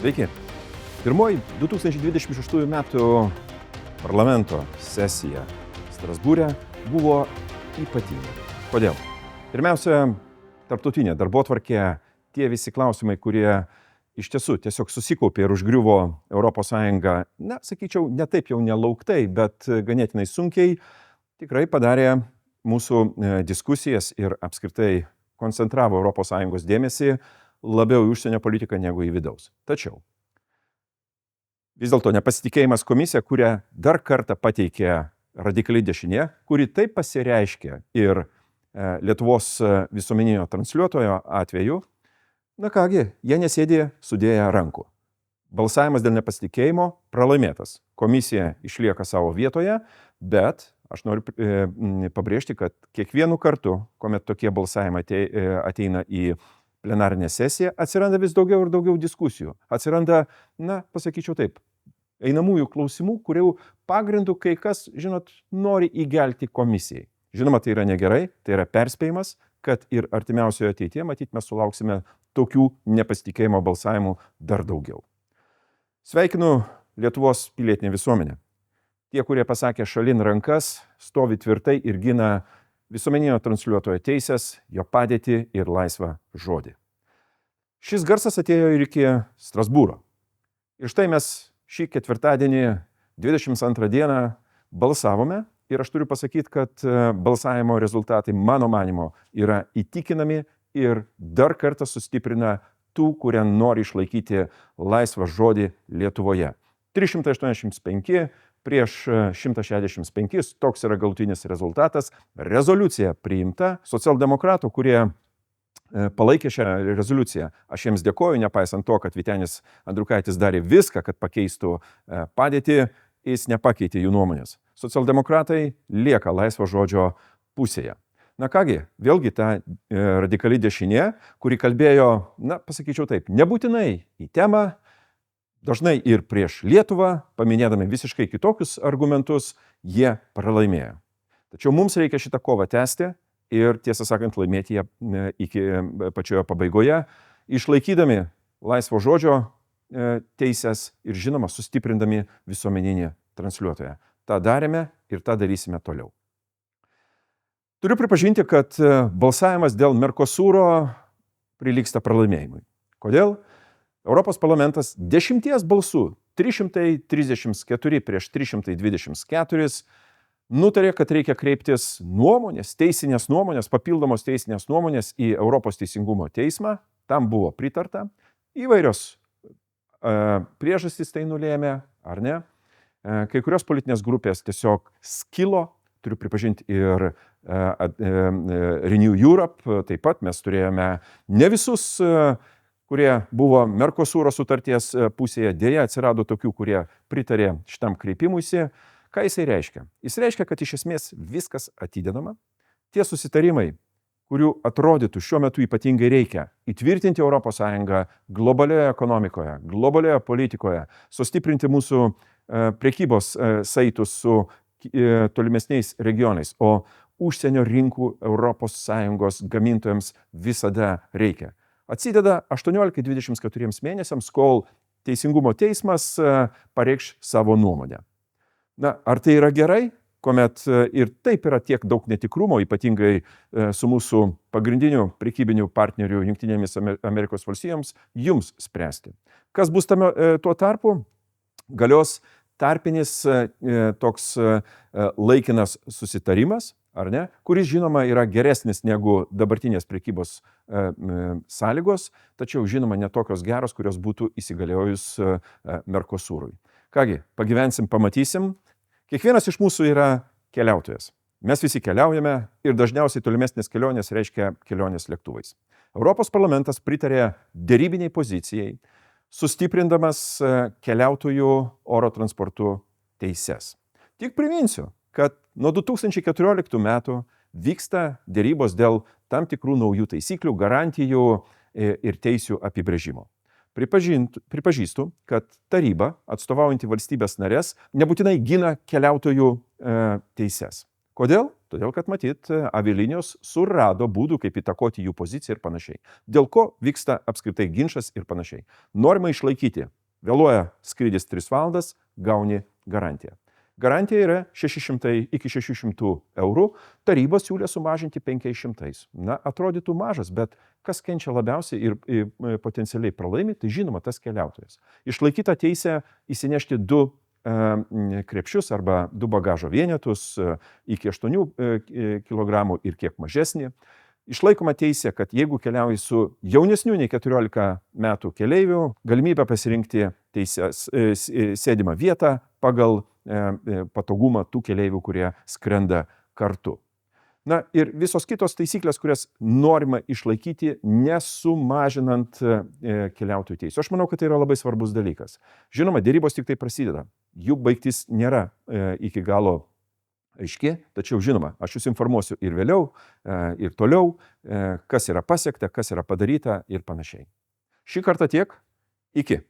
Sveiki. Pirmoji 2026 metų parlamento sesija Strasbūre buvo ypatinga. Kodėl? Pirmiausia, tarptautinė darbotvarkė, tie visi klausimai, kurie iš tiesų tiesiog susikaupė ir užgriuvo ES, sakyčiau, ne taip jau nelauktai, bet ganėtinai sunkiai, tikrai padarė mūsų diskusijas ir apskritai koncentravo ES dėmesį labiau į užsienio politiką negu į vidaus. Tačiau vis dėlto nepasitikėjimas komisija, kurią dar kartą pateikė radikaliai dešinė, kuri taip pasireiškė ir Lietuvos visuomeninio transliuotojo atveju, jie nesėdė sudėję rankų. Balsavimas dėl nepasitikėjimo pralaimėtas. Komisija išlieka savo vietoje, bet aš noriu pabrėžti, kad kiekvienu kartu, kuomet tokie balsavimai ateina į plenarinę sesiją, atsiranda vis daugiau ir daugiau diskusijų. Atsiranda, pasakyčiau taip, einamųjų klausimų, kurių pagrindų kai kas, nori įgelti komisijai. Žinoma, tai yra negerai, tai yra perspėjimas, kad ir artimiausioje ateityje, matyt, mes sulauksime tokių nepasitikėjimo balsavimų dar daugiau. Sveikinu Lietuvos pilietinę visuomenę. Tie, kurie pasakė šalin rankas, stovi tvirtai ir gina visuomeninio transliuotojo teisės, jo padėtį ir laisvą žodį. Šis garsas atėjo ir iki Strasbūro. Ir štai mes šį ketvirtadienį, 22 dieną, balsavome ir aš turiu pasakyti, kad balsavimo rezultatai, mano manimo, yra įtikinami ir dar kartą sustiprina tų, kurie nori išlaikyti laisvą žodį Lietuvoje. 385 prieš 165, toks yra galutinis rezultatas. Rezoliucija priimta socialdemokratų, kurie palaikė šią rezoliuciją. Aš jiems dėkoju, nepaisant to, kad Vytenis Andriukaitis darė viską, kad pakeistų padėtį, jis nepakeitė jų nuomonės. Socialdemokratai lieka laisvo žodžio pusėje. Vėlgi ta radikali dešinė, kuri kalbėjo, pasakyčiau taip, nebūtinai į temą, dažnai ir prieš Lietuvą, paminėdami visiškai kitokius argumentus, jie pralaimėjo. Tačiau mums reikia šitą kovą tęsti ir, tiesą sakant, laimėti ją iki pačioje pabaigoje, išlaikydami laisvo žodžio teisės ir, žinoma, sustiprindami visuomeninį transliuotoją. Ta darėme ir tą darysime toliau. Turiu pripažinti, kad balsavimas dėl Mercosuro prilygsta pralaimėjimui. Kodėl? Europos parlamentas 10 balsų, 334 prieš 324, nutarė, kad reikia kreiptis teisinės nuomonės, papildomos teisinės nuomonės į Europos teisingumo teismą. Tam buvo pritarta. Įvairios priežastys tai nulėmė, ar ne? Kai kurios politinės grupės tiesiog skilo, turiu pripažinti, ir Renew Europe, taip pat mes turėjome ne visus, kurie buvo Mercosuro sutarties pusėje, dėja atsirado tokių, kurie pritarė šitam kreipimuisi. Ką jisai reiškia? Jis reiškia, kad iš esmės viskas atidedama. Tie susitarimai, kurių atrodytų šiuo metu ypatingai reikia įtvirtinti ES globalioje ekonomikoje, globalioje politikoje, sustiprinti mūsų prekybos saitus su tolimesniais regionais, o užsienio rinkų ES gamintojams visada reikia. Atsideda 18-24 mėnesiams, kol Teisingumo teismas pareikš savo nuomonę. Ar tai yra gerai, kuomet ir taip yra tiek daug netikrumo, ypatingai su mūsų pagrindiniu prekybiniu partneriu Jungtinėmis Amerikos valstijoms, jums spręsti. Kas bus tuo tarpu? Galios tarpinis toks laikinas susitarimas, ar ne, kuris, žinoma, yra geresnis negu dabartinės prekybos sąlygos, tačiau, žinoma, ne tokios geros, kurios būtų įsigaliojus Mercosurui. Pagyvensim, pamatysim. Kiekvienas iš mūsų yra keliautojas. Mes visi keliaujame ir dažniausiai tolimesnės kelionės reiškia kelionės lėktuvais. Europos parlamentas pritarė derybiniai pozicijai, sustiprindamas keliautojų oro transportų teises. Tik priminsiu, kad nuo 2014 metų vyksta derybos dėl tam tikrų naujų taisyklių, garantijų ir teisių apibrėžimo. Pripažįstu, kad taryba, atstovaujanti valstybės narės, nebūtinai gina keliautojų teises. Kodėl? Todėl, kad matyt, avialinijos surado būdų, kaip įtakoti jų poziciją ir panašiai. Dėl ko vyksta apskritai ginčas ir panašiai. Norima išlaikyti. Vėluoja skrydis 3 valandas, gauni garantiją. Garantija yra 600 iki 600 eurų, taryba siūlė sumažinti 500. Na, atrodytų mažas, bet kas kenčia labiausiai ir potencialiai pralaimi, tai žinoma tas keliautojas. Išlaikyta teisė įsinešti 2 krepšius arba 2 bagažo vienetus iki 8 kg ir kiek mažesnį. Išlaikoma teisė, kad jeigu keliauji su jaunesniu nei 14 metų keleiviu, galimybę pasirinkti sėdimą vietą pagal patogumą tų keleivių, kurie skrenda kartu. Na ir visos kitos taisyklės, kurias norima išlaikyti, nesumažinant keliautojų teisų. Aš manau, kad tai yra labai svarbus dalykas. Žinoma, dėrybos tik tai prasideda. Jų baigtis nėra iki galo aiški, tačiau žinoma, aš jūs informuosiu ir vėliau, ir toliau, kas yra pasiekta, kas yra padaryta ir panašiai. Šį kartą tiek. Iki.